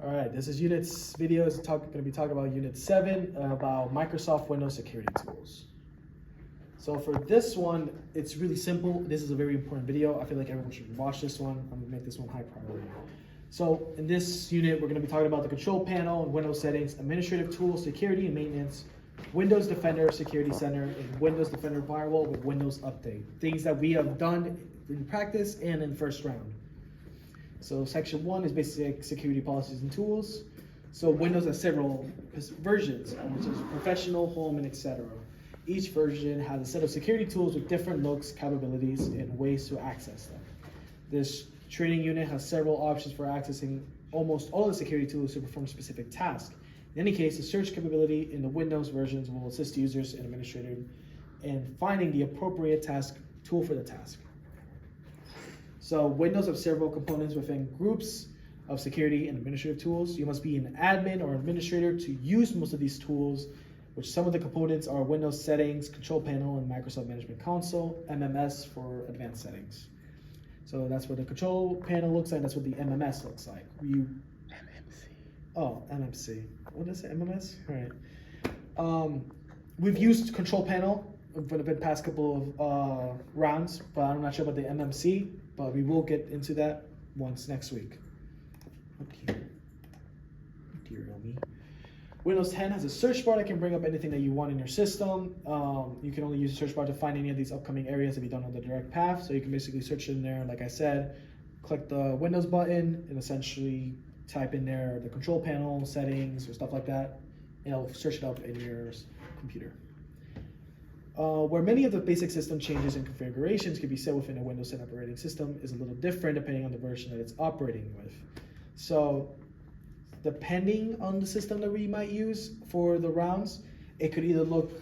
All right, this is Unit's video. It's going to be talking about Unit 7 about Microsoft Windows security tools. So for this one, it's really simple. This is a very important video. I feel like everyone should watch this one. I'm going to make this one high priority. So in this unit, we're going to be talking about the control panel, Windows settings, administrative tools, security and maintenance, Windows Defender Security Center, and Windows Defender Firewall with Windows Update. Things that we have done in practice and in first round. So section 1 is basic security policies and tools. So Windows has several versions, which is professional, home, and etc. Each version has a set of security tools with different looks, capabilities, and ways to access them. This training unit has several options for accessing almost all the security tools to perform specific tasks. In any case, the search capability in the Windows versions will assist users and administrators in finding the appropriate task tool for the task. So Windows have several components within groups of security and administrative tools. You must be an admin or administrator to use most of these tools, which some of the components are Windows Settings, Control Panel, and Microsoft Management Console, MMS for advanced settings. So that's what the Control Panel looks like. That's what the MMS looks like. MMC. Oh, MMC. What is it? MMS? All right. We've used Control Panel for the past couple of rounds, but I'm not sure about the MMC, but we will get into that once next week. Okay. Dear me. Windows 10 has a search bar that can bring up anything that you want in your system. You can only use the search bar to find any of these upcoming areas if you don't know the direct path. So you can basically search in there, like I said, click the Windows button and essentially type in there the control panel, settings, or stuff like that. And it'll search it up in your computer. Where many of the basic system changes and configurations can be set within a Windows 10 operating system is a little different depending on the version that it's operating with. So depending on the system that we might use for the rounds, it could either look,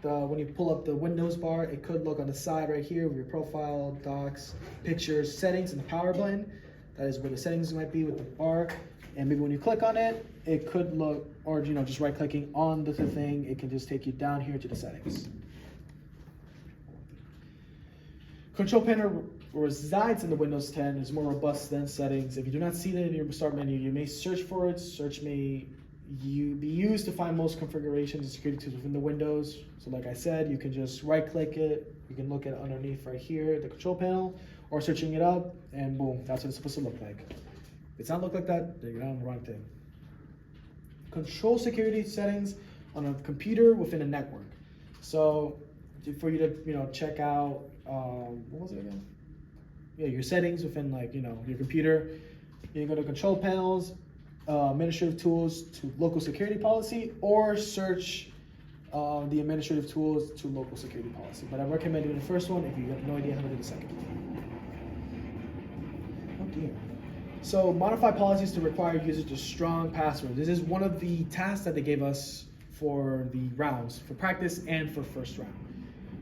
when you pull up the Windows bar, it could look on the side right here with your profile, docs, pictures, settings, and the power button. That is where the settings might be with the bar. And maybe when you click on it, it could look, or just right clicking on the thing, it can just take you down here to the settings. Control panel resides in the Windows 10, is more robust than settings. If you do not see that in your start menu, you may search for it. Search may be used to find most configurations and security tools within the Windows. So like I said, you can just right click it. You can look at it underneath right here, the control panel, or searching it up, and boom, that's what it's supposed to look like. If it's not look like that, then you're on the wrong thing. Control security settings on a computer within a network. So for you to check out what was it again? Yeah, your settings within your computer. You can go to control panels, administrative tools to local security policy, or search the administrative tools to local security policy. But I recommend doing the first one if you have no idea how to do the second one. Oh dear. So modify policies to require users to strong passwords. This is one of the tasks that they gave us for the rounds, for practice and for first round,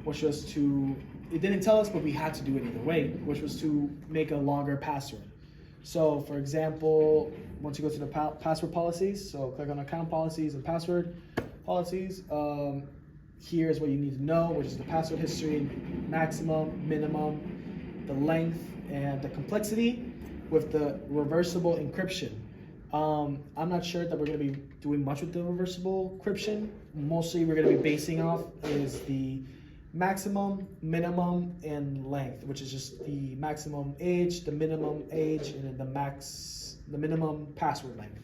which was to, it didn't tell us, but we had to do it either way, which was to make a longer password. So for example, once you go to the password policies, so click on account policies and password policies, here's what you need to know, which is the password history, maximum, minimum, the length, and the complexity with the reversible encryption. I'm not sure that we're going to be doing much with the reversible encryption. Mostly we're going to be basing off is the maximum, minimum, and length, which is just the maximum age, the minimum age, and then the minimum password length.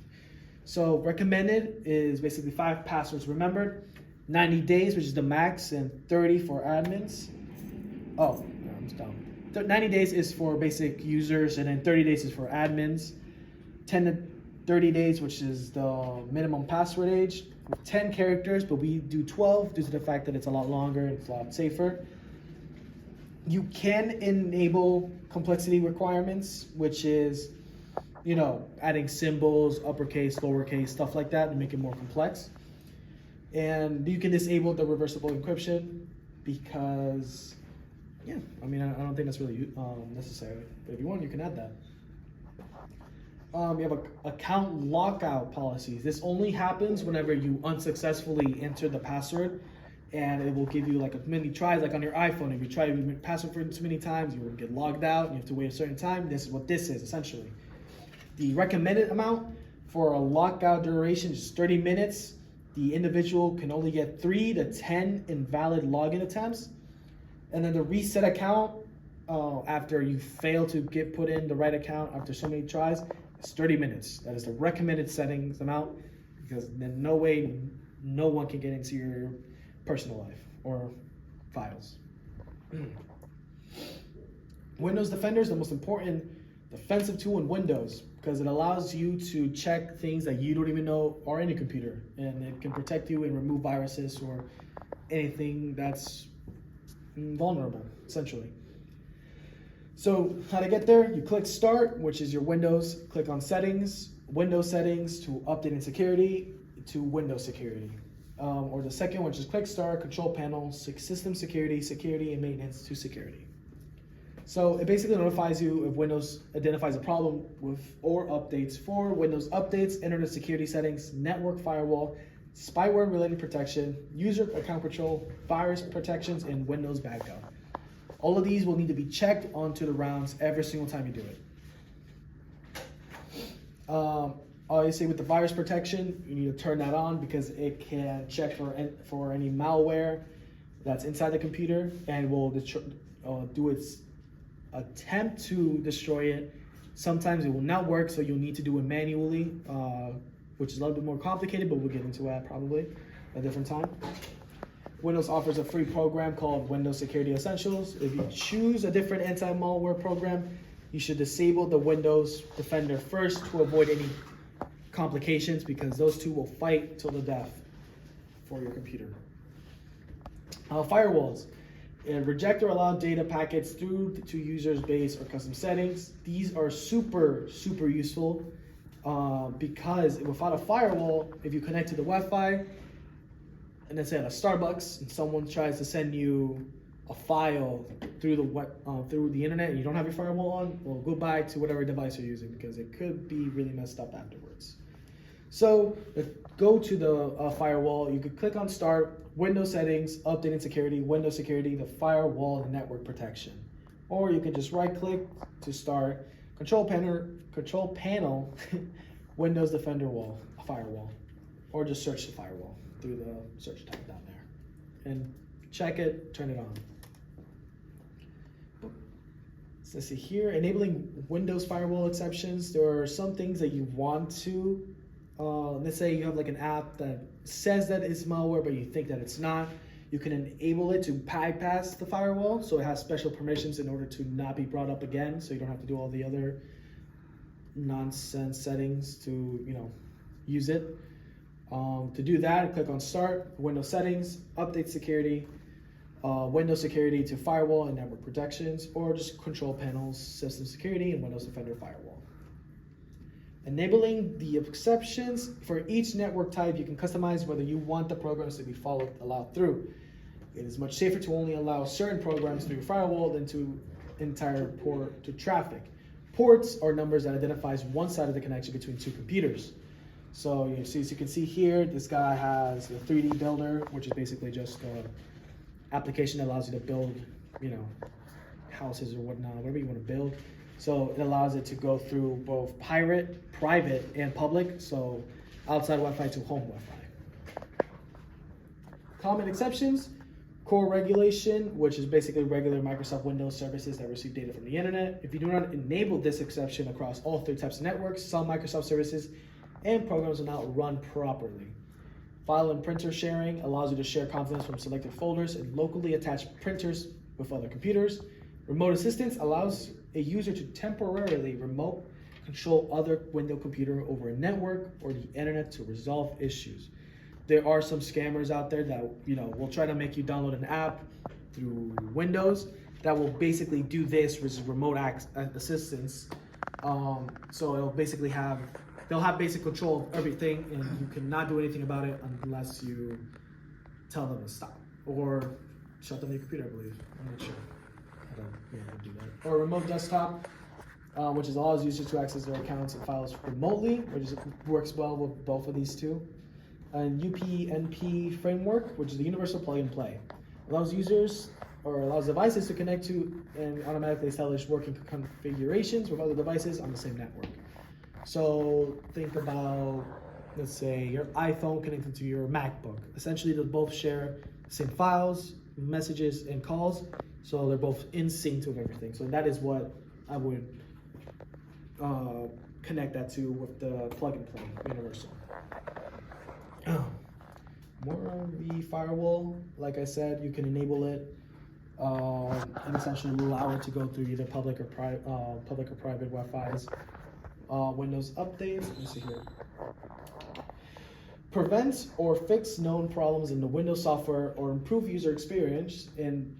So recommended is basically 5 passwords remembered, 90 days, which is the max, and 30 for admins. Oh, I'm dumb. 90 days is for basic users, and then 30 days is for admins. 10 to 30 days, which is the minimum password age, with 10 characters, but we do 12 due to the fact that it's a lot longer and it's a lot safer. You can enable complexity requirements, which is, adding symbols, uppercase, lowercase, stuff like that to make it more complex. And you can disable the reversible encryption because, I don't think that's really necessary, but if you want, you can add that. You have account lockout policies. This only happens whenever you unsuccessfully enter the password, and it will give you like many tries, like on your iPhone. If you try your password for too many times, you will get logged out and you have to wait a certain time. This is what this is essentially. The recommended amount For a lockout duration, just 30 minutes, the individual can only get 3 to 10 invalid login attempts. And then the reset account, after you fail to get put in the right account after so many tries, it's 30 minutes. That is the recommended settings amount, because in no way, no one can get into your personal life or files. Windows Defender is the most important defensive tool in Windows, because it allows you to check things that you don't even know are in your computer, and it can protect you and remove viruses or anything that's vulnerable, essentially. So how to get there? You click Start, which is your Windows, click on Settings, Windows Settings to Update and Security to Windows Security. Or the second one, just click Start, Control Panel, System Security, Security and Maintenance to Security. So it basically notifies you if Windows identifies a problem with or updates for Windows updates, Internet security settings, network firewall, spyware related protection, user account control, virus protections, and Windows backup. All of these will need to be checked onto the rounds every single time you do it. Obviously with the virus protection, you need to turn that on because it can check for any malware that's inside the computer and will do its attempt to destroy it. Sometimes it will not work, so you'll need to do it manually, which is a little bit more complicated, but we'll get into that probably at a different time. Windows offers a free program called Windows Security Essentials. If you choose a different anti-malware program, you should disable the Windows Defender first to avoid any complications, because those two will fight till the death for your computer. Firewalls. Reject or allow data packets through to users' base or custom settings. These are super useful because without a firewall, if you connect to the Wi-Fi, and let's say at a Starbucks, and someone tries to send you a file through the internet and you don't have your firewall on, well, go back to whatever device you're using, because it could be really messed up afterwards. So go to the firewall. You could click on Start, Windows Settings, Update and Security, Windows Security, the firewall and network protection. Or you can just right click to start, Control Panel, Windows Defender firewall. Or just search the firewall through the search tab down there. And check it, turn it on. So let's see here, enabling Windows firewall exceptions. There are some things that you want to, let's say you have like an app that says that it's malware, but you think that it's not. You can enable it to bypass the firewall, so it has special permissions in order to not be brought up again, so you don't have to do all the other nonsense settings to, use it. To do that, click on Start, Windows Settings, Update Security, Windows Security to Firewall and Network Protections, or just Control Panels, System Security, and Windows Defender Firewall. Enabling the exceptions for each network type, you can customize whether you want the programs to be allowed through. It is much safer to only allow certain programs through your firewall than to entire port to traffic. Ports are numbers that identifies one side of the connection between two computers. So as you can see here, this guy has a 3D builder, which is basically just an application that allows you to build, houses or whatnot, whatever you want to build. So it allows it to go through both private, and public, so outside Wi-Fi to home Wi-Fi. Common exceptions, core regulation, which is basically regular Microsoft Windows services that receive data from the internet. If you do not enable this exception across all 3 types of networks, some Microsoft services and programs will not run properly. File and printer sharing allows you to share contents from selected folders and locally attach printers with other computers. Remote assistance allows a user to temporarily remote control other Windows computer over a network or the internet to resolve issues. There are some scammers out there that will try to make you download an app through Windows that will basically do this with remote assistance. So it'll basically they'll have basic control of everything, and you cannot do anything about it unless you tell them to stop or shut down your computer, I believe. I'm not sure. I don't do that. Or remote desktop, which allows users to access their accounts and files remotely, which works well with both of these two. And UPnP framework, which is the universal plug and play, allows devices to connect to and automatically establish working configurations with other devices on the same network. So think about, let's say, your iPhone connected to your MacBook. Essentially, they both share the same files, messages, and calls. So they're both in sync with everything. So that is what I would connect that to with the plug and play universal. More of the firewall, like I said, you can enable it and essentially allow it to go through either public or private Wi-Fi's. Windows updates. Let me see here. Prevent or fix known problems in the Windows software or improve user experience, and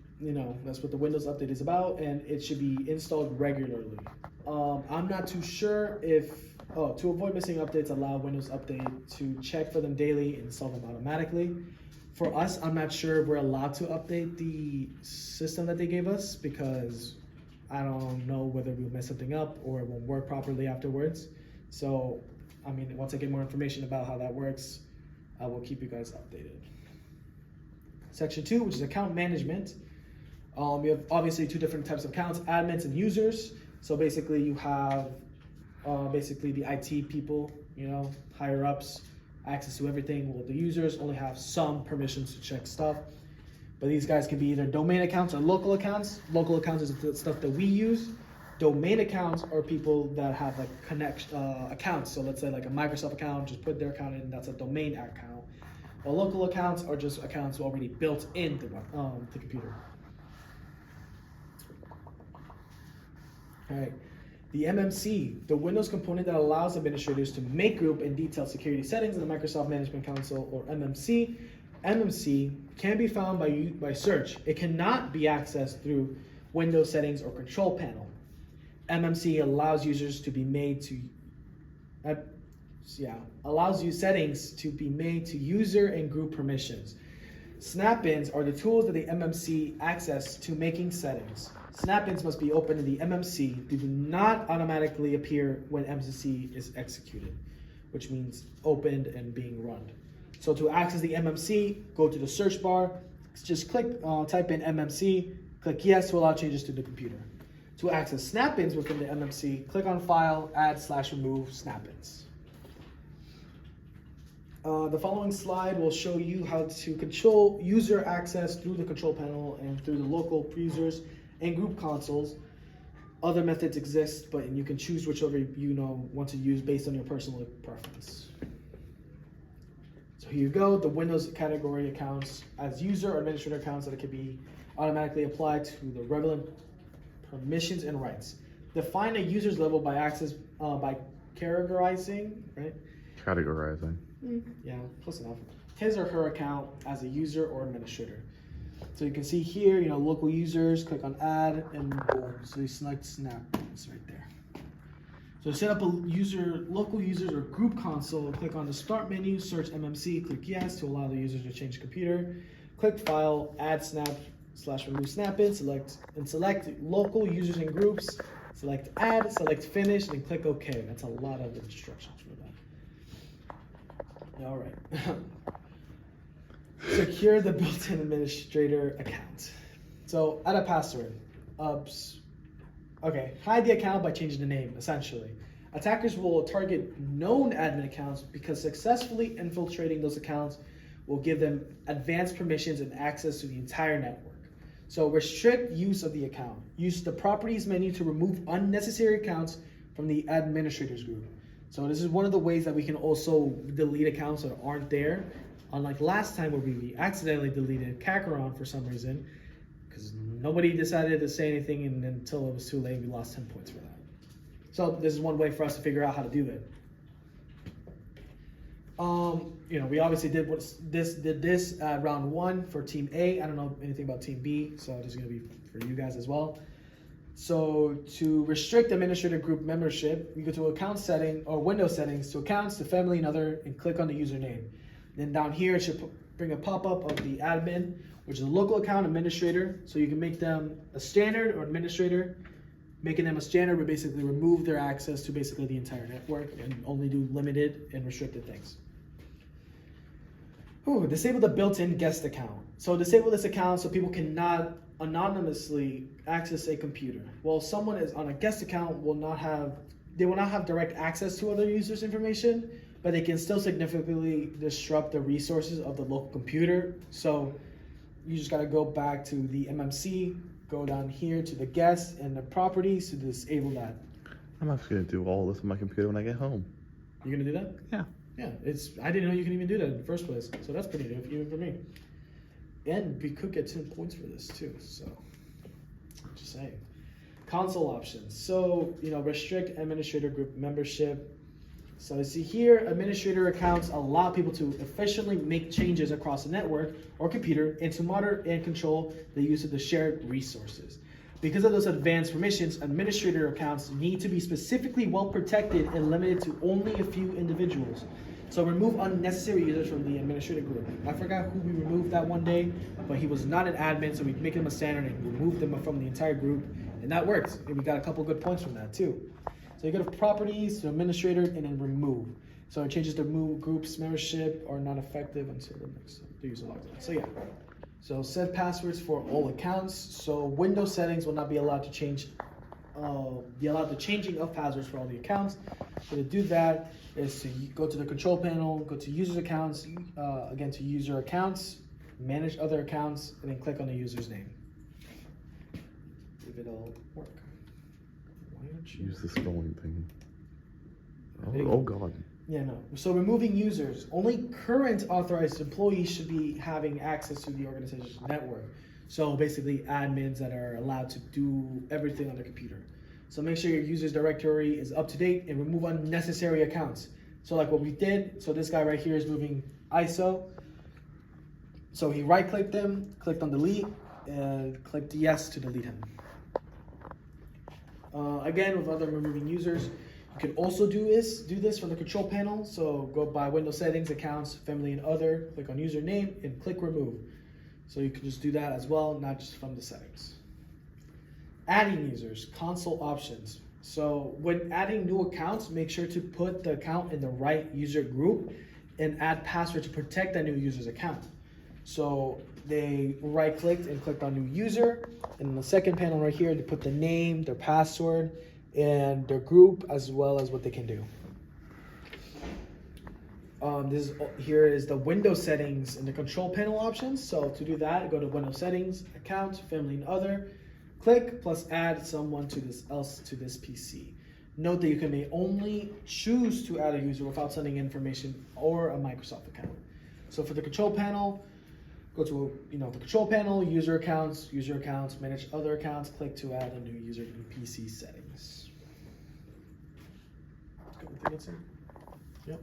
that's what the Windows update is about, and it should be installed regularly. I'm not too sure if to avoid missing updates, allow Windows Update to check for them daily and install them automatically. For us, I'm not sure we're allowed to update the system that they gave us because I don't know whether we'll mess something up or it won't work properly afterwards. So, once I get more information about how that works, I will keep you guys updated. Section 2, which is account management. You have obviously two different types of accounts, admins and users. So basically you have the IT people, higher ups, access to everything. Well, the users only have some permissions to check stuff. But these guys can be either domain accounts or local accounts. Local accounts is the stuff that we use. Domain accounts are people that have accounts. So let's say like a Microsoft account, just put their account in, that's a domain account. While local accounts are just accounts already built into the computer. All right. The MMC, the Windows component that allows administrators to make group and detailed security settings in the Microsoft Management Console, or MMC. MMC can be found by search. It cannot be accessed through Windows settings or control panel. MMC allows users to be made to settings to be made to user and group permissions. Snap-ins are the tools that the MMC access to making settings. Snap-ins must be opened in the MMC. They do not automatically appear when MMC is executed, which means opened and being run. So to access the MMC, go to the search bar, just type in MMC, click yes to allow changes to the computer. To access snap-ins within the MMC, click on File, Add/Remove Snap-ins. The following slide will show you how to control user access through the control panel and through the local users and group consoles. Other methods exist, but you can choose whichever you want to use based on your personal preference. So here you go, the Windows category accounts as user or administrator accounts that can be automatically applied to the relevant permissions and rights. Define a user's level by access by categorizing, right? Categorizing. Yeah, close enough. His or her account as a user or administrator. So you can see here, local users, click on add, and boom. So you select snap-ins right there. So set up a local users or group console, click on the start menu, search MMC, click yes to allow the users to change the computer. Click file, add snap/remove snap-in, select local users and groups, select add, select finish, and click OK. That's a lot of instructions for that. All right. Secure the built-in administrator account. So add a password. Hide the account by changing the name, essentially. Attackers will target known admin accounts because successfully infiltrating those accounts will give them advanced permissions and access to the entire network. So restrict use of the account. Use the properties menu to remove unnecessary accounts from the administrators group. So this is one of the ways that we can also delete accounts that aren't there. Unlike last time where we accidentally deleted Kakarot for some reason, because nobody decided to say anything until it was too late, we lost 10 points for that. So this is one way for us to figure out how to do that. We obviously did this at round 1 for Team A. I don't know anything about Team B, so this is going to be for you guys as well. So to restrict administrator group membership, you go to account setting or window settings, to accounts, to family and other, and click on the username. Then down here, it should bring a pop-up of the admin, which is a local account administrator. So you can make them a standard or administrator. Making them a standard would basically remove their access to basically the entire network and only do limited and restricted things. Disable the built-in guest account. So disable this account so people cannot anonymously access a computer. While someone is on a guest account will not have they will not have direct access to other users' information, but they can still significantly disrupt the resources of the local computer. So you just gotta go back to the MMC, go down here to the guests and the properties to disable that. I'm actually gonna do all this on my computer when I get home. You're gonna do that? Yeah. Yeah, I didn't know you can even do that in the first place. So that's pretty new, even for me. And we could get 10 points for this too, so just saying. Console options. So, restrict administrator group membership. So you see here, administrator accounts allow people to efficiently make changes across the network or computer and to monitor and control the use of the shared resources. Because of those advanced permissions, administrator accounts need to be specifically well protected and limited to only a few individuals. So remove unnecessary users from the administrator group. I forgot who we removed that one day, but he was not an admin, so we make him a standard and remove them from the entire group, and that worked. And we got a couple good points from that too. So you go to properties, to administrator, and then remove. So it changes the group's membership are not effective until the next user logs in. So yeah. So set passwords for all accounts. So Windows settings will not be allowed to change. The changing of passwords for all the accounts. So to do that is to go to the control panel, go to users accounts, again to user accounts, manage other accounts, and then click on the user's name. If it'll work. Why don't you use the scrolling thing? Oh God. Yeah, no. So removing users. Only current authorized employees should be having access to the organization's network. So basically admins that are allowed to do everything on their computer. So make sure your users directory is up to date and remove unnecessary accounts. So like what we did, so this guy right here is moving ISO. So he right clicked him, clicked on delete, and clicked yes to delete him. Again, with other removing users, you can also do this from the control panel. So go by Windows settings, accounts, family and other, click on username and click remove. So you can just do that as well, not just from the settings. Adding users, console options. So when adding new accounts, make sure to put the account in the right user group and add password to protect that new user's account. So they right clicked and clicked on new user. And in the second panel right here, they put the name, their password, and their group, as well as what they can do. Here is the Windows settings and the control panel options. So to do that, go to Windows settings, account, family and other, click plus add someone to this PC. Note that you may only choose to add a user without sending information or a Microsoft account. So for the control panel, go to the control panel, user accounts, manage other accounts, click to add a new user in PC settings. Everything that's in? Yep.